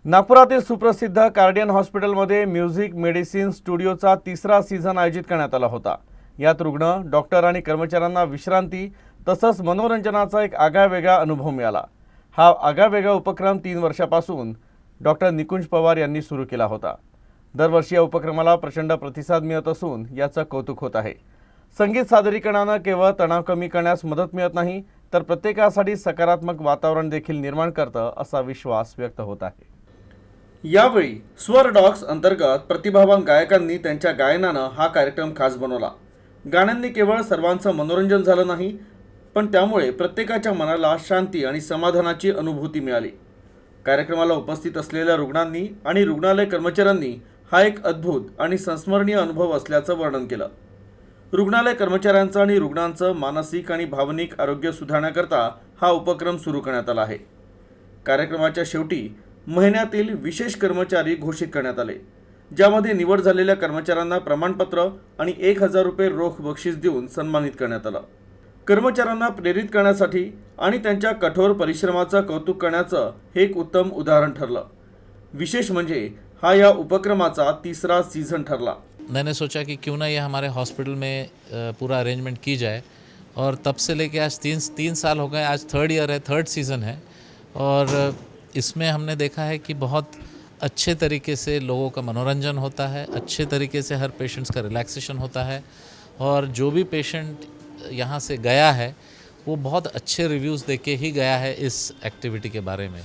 नागपुरातील सुप्रसिद्ध कार्डियन हॉस्पिटलमध्ये म्युझिक मेडिसिन स्टुडिओचा तिसरा सीझन आयोजित करण्यात आला होता। यात रुग्ण, डॉक्टर आणि कर्मचाऱ्यांना विश्रांती तसंच मनोरंजनाचा एक आगळावेगळा अनुभव मिळाला। हा आगळावेगळा उपक्रम 3 वर्षापासून डॉक्टर निकुंज पवार यांनी सुरू केला होता। दरवर्षी या उपक्रमाला प्रचंड प्रतिसाद मिळत असून याचं कौतुक होत आहे। संगीत सादरीकरणाने केवळ तणाव कमी करण्यास मदत मिळत नाही, तर प्रत्येकासाठी सकारात्मक वातावरण देखील निर्माण करतं असा विश्वास व्यक्त होत आहे। यावेळी स्वर डॉग्स अंतर्गत प्रतिभावान गायकांनी त्यांच्या गायनानं हा कार्यक्रम खास बनवला। गाण्यांनी केवळ सर्वांचं मनोरंजन झालं नाही, पण त्यामुळे प्रत्येकाच्या मनाला शांती आणि समाधानाची अनुभूती मिळाली। कार्यक्रमाला उपस्थित असलेल्या रुग्णांनी आणि रुग्णालय कर्मचाऱ्यांनी हा एक अद्भुत आणि संस्मरणीय अनुभव असल्याचं वर्णन केलं। रुग्णालय कर्मचाऱ्यांचं आणि रुग्णांचं मानसिक आणि भावनिक आरोग्य सुधारण्याकरता हा उपक्रम सुरू करण्यात आला आहे। कार्यक्रमाच्या शेवटी महिन्यातील विशेष कर्मचारी घोषित करण्यात आले, ज्यामध्ये निवड झालेल्या कर्मचाऱ्यांना प्रमाणपत्र आणि 1000 रुपये रोख बक्षीस देऊन सन्मानित करण्यात आलं। कर्मचाऱ्यांना प्रेरित करण्यासाठी आणि त्यांच्या कठोर परिश्रमाचं कौतुक करण्याचं हे एक उत्तम उदाहरण ठरलं। विशेष म्हणजे हा या उपक्रमाचा तिसरा सीझन ठरला। मैंने सोचा कि क्यों ना ये हमारे हॉस्पिटल में पूरा अरेंजमेंट की जाए, और तब से लेके आज तीन साल हो गए। आज थर्ड ईयर है, थर्ड सीज़न है, और इसमें हमने देखा है कि बहुत अच्छे तरीके से लोगों का मनोरंजन होता है, अच्छे तरीके से हर पेशेंट्स का रिलैक्सेशन होता है, और जो भी पेशेंट यहाँ से गया है वो बहुत अच्छे रिव्यूज़ देके ही गया है इस एक्टिविटी के बारे में।